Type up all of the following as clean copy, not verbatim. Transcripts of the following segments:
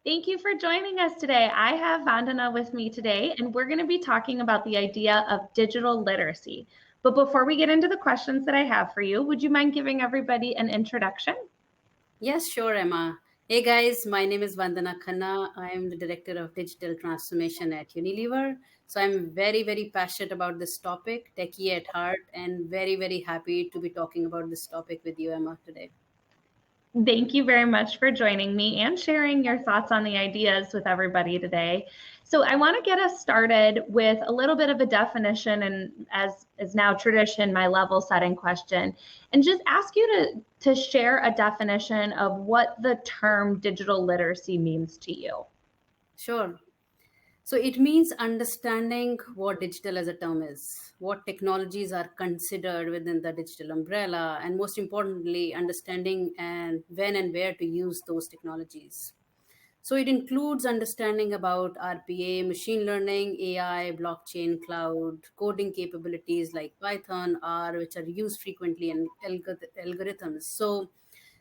Thank you for joining us today. I have Vandana with me today, and we're going to be talking about the idea of digital literacy. But before we get into the questions that I have for you, would you mind giving everybody an introduction? Yes, sure, Emma. Hey guys, my name is Vandana Khanna. I am the Director of Digital Transformation at Unilever. So I'm very, very passionate about this topic, techie at heart, and very, very happy to be talking about this topic with you, Emma, today. Thank you very much for joining me and sharing your thoughts on the ideas with everybody today. So I want to get us started with a little bit of a definition, and as is now tradition, my level setting question, and just ask you to share a definition of what the term digital literacy means to you. Sure. So it means understanding what digital as a term is, what technologies are considered within the digital umbrella, and most importantly, understanding and when and where to use those technologies. So it includes understanding about RPA, machine learning, AI, blockchain, cloud, coding capabilities like Python, R, which are used frequently in algorithms. So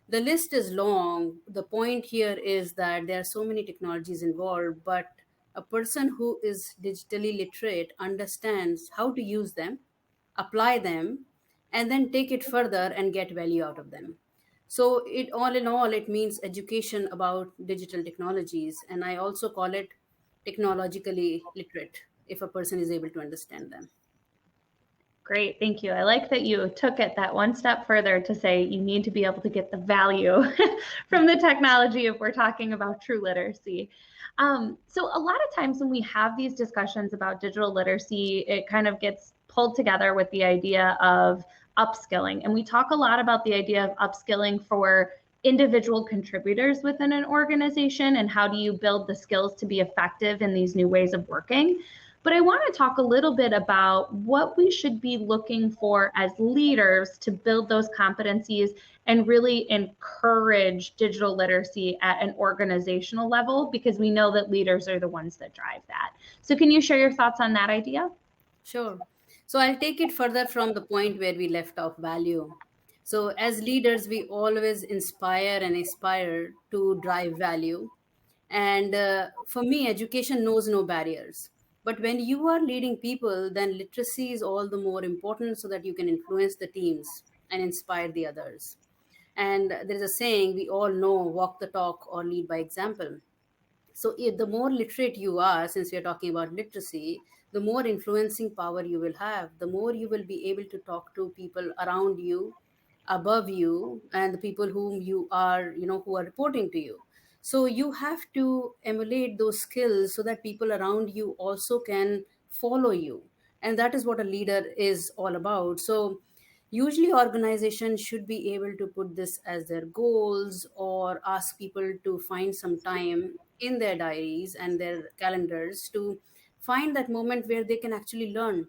the list is long. The point here is that there are so many technologies involved, but a person who is digitally literate understands how to use them, apply them, and then take it further and get value out of them. So it all in all, it means education about digital technologies, and I also call it technologically literate if a person is able to understand them. Great, thank you. I like that you took it that one step further to say you need to be able to get the value from the technology if we're talking about true literacy. So a lot of times when we have these discussions about digital literacy, it kind of gets pulled together with the idea of upskilling. And we talk a lot about the idea of upskilling for individual contributors within an organization and how do you build the skills to be effective in these new ways of working. But I want to talk a little bit about what we should be looking for as leaders to build those competencies and really encourage digital literacy at an organizational level, because we know that leaders are the ones that drive that. So can you share your thoughts on that idea? Sure. So I'll take it further from the point where we left off value. So, as leaders, we always inspire and aspire to drive value. And for me, education knows no barriers. But when you are leading people, then literacy is all the more important so that you can influence the teams and inspire the others. And there's a saying we all know, walk the talk or lead by example. So the more literate you are, since we are talking about literacy, the more influencing power you will have, the more you will be able to talk to people around you, above you, and the people whom you are, who are reporting to you. So you have to emulate those skills so that people around you also can follow you. And that is what a leader is all about. So usually, organizations should be able to put this as their goals or ask people to find some time in their diaries and their calendars to find that moment where they can actually learn.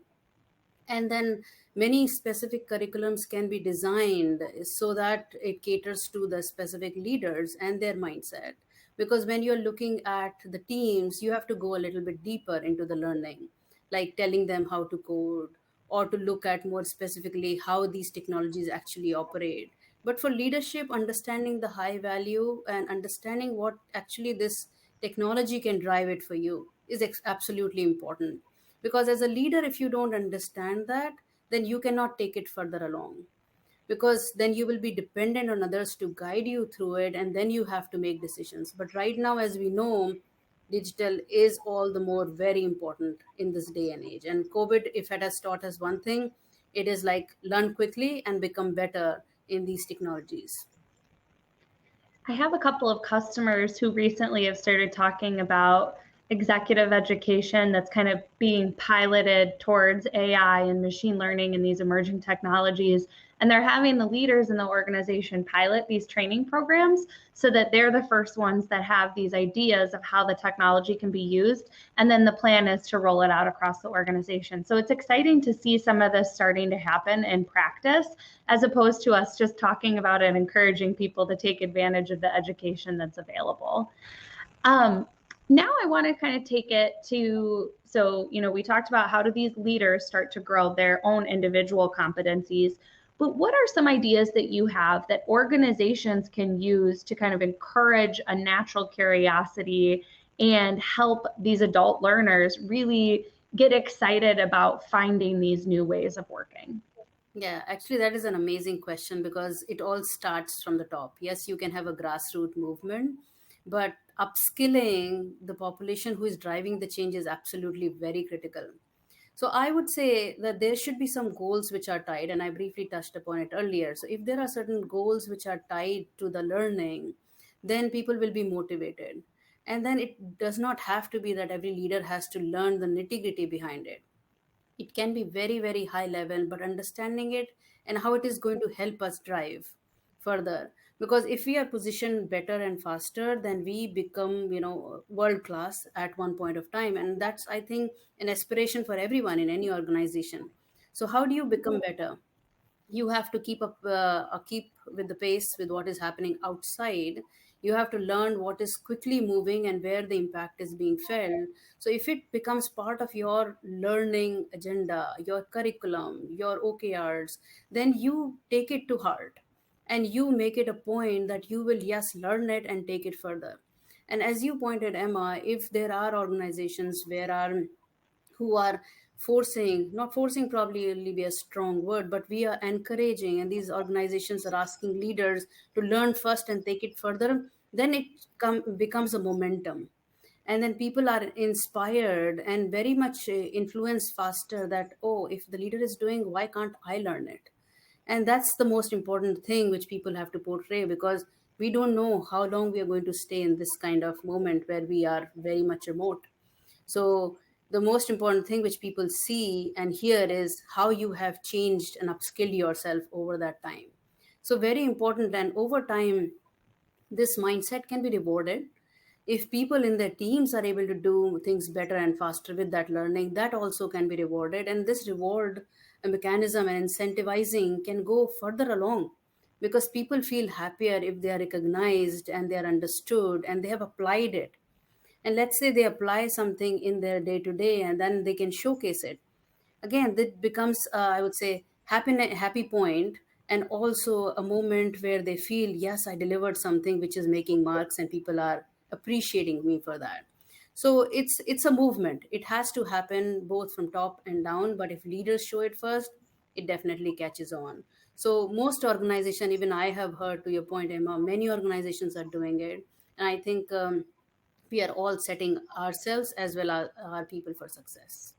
And then many specific curriculums can be designed so that it caters to the specific leaders and their mindset. Because when you're looking at the teams, you have to go a little bit deeper into the learning, like telling them how to code or to look at more specifically how these technologies actually operate. But for leadership, understanding the high value and understanding what actually this technology can drive it for you is absolutely important. Because as a leader, if you don't understand that, then you cannot take it further along, because then you will be dependent on others to guide you through it, and then you have to make decisions. But right now, as we know, digital is all the more very important in this day and age. And COVID, if it has taught us one thing, it is like learn quickly and become better in these technologies. I have a couple of customers who recently have started talking about executive education that's kind of being piloted towards AI and machine learning and these emerging technologies. And they're having the leaders in the organization pilot these training programs so that they're the first ones that have these ideas of how the technology can be used. And then the plan is to roll it out across the organization. So it's exciting to see some of this starting to happen in practice, as opposed to us just talking about it and encouraging people to take advantage of the education that's available. Now I want to kind of take it to, so, we talked about how do these leaders start to grow their own individual competencies, But what are some ideas that you have that organizations can use to kind of encourage a natural curiosity and help these adult learners really get excited about finding these new ways of working? Yeah, actually, that is an amazing question because it all starts from the top. Yes, you can have a grassroots movement, but upskilling the population who is driving the change is absolutely very critical. So I would say that there should be some goals which are tied, and I briefly touched upon it earlier. So if there are certain goals which are tied to the learning, then people will be motivated. And then it does not have to be that every leader has to learn the nitty gritty behind it. It can be very, very high level, but understanding it and how it is going to help us drive further. Because if we are positioned better and faster, then we become, world class at one point of time. And that's, I think, an aspiration for everyone in any organization. So how do you become better? You have to keep with the pace with what is happening outside. You have to learn what is quickly moving and where the impact is being felt. So if it becomes part of your learning agenda, your curriculum, your OKRs, then you take it to heart and you make it a point that you will, yes, learn it and take it further. And as you pointed, Emma, if there are organizations where are who are forcing, not forcing probably will be a strong word, but we are encouraging, and these organizations are asking leaders to learn first and take it further, then it becomes a momentum. And then people are inspired and very much influenced faster that, oh, if the leader is doing, why can't I learn it? And that's the most important thing which people have to portray, because we don't know how long we are going to stay in this kind of moment where we are very much remote. So the most important thing which people see and hear is how you have changed and upskilled yourself over that time. So very important, and over time, this mindset can be rewarded. If people in their teams are able to do things better and faster with that learning, that also can be rewarded. And this reward mechanism and incentivizing can go further along, because people feel happier if they are recognized and they are understood and they have applied it. And let's say they apply something in their day to day and then they can showcase it. Again, that becomes, I would say, happy point, and also a moment where they feel, yes, I delivered something which is making marks and people are appreciating me for that. So it's a movement. It has to happen both from top and down, but if leaders show it first, it definitely catches on. So most organization, even I have heard, to your point, Emma, many organizations are doing it. And I think we are all setting ourselves as well as our people for success.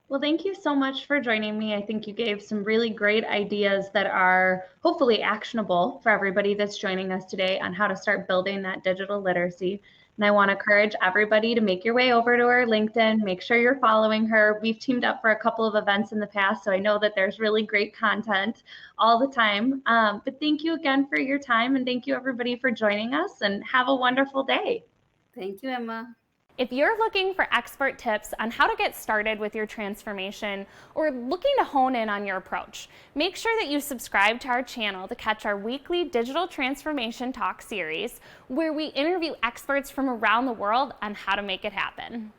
Well, thank you so much for joining me. I think you gave some really great ideas that are hopefully actionable for everybody that's joining us today on how to start building that digital literacy. And I want to encourage everybody to make your way over to her LinkedIn, make sure you're following her. We've teamed up for a couple of events in the past, so I know that there's really great content all the time. But thank you again for your time, and thank you everybody for joining us, and have a wonderful day. Thank you, Emma. If you're looking for expert tips on how to get started with your transformation or looking to hone in on your approach, make sure that you subscribe to our channel to catch our weekly Digital Transformation Talk series, where we interview experts from around the world on how to make it happen.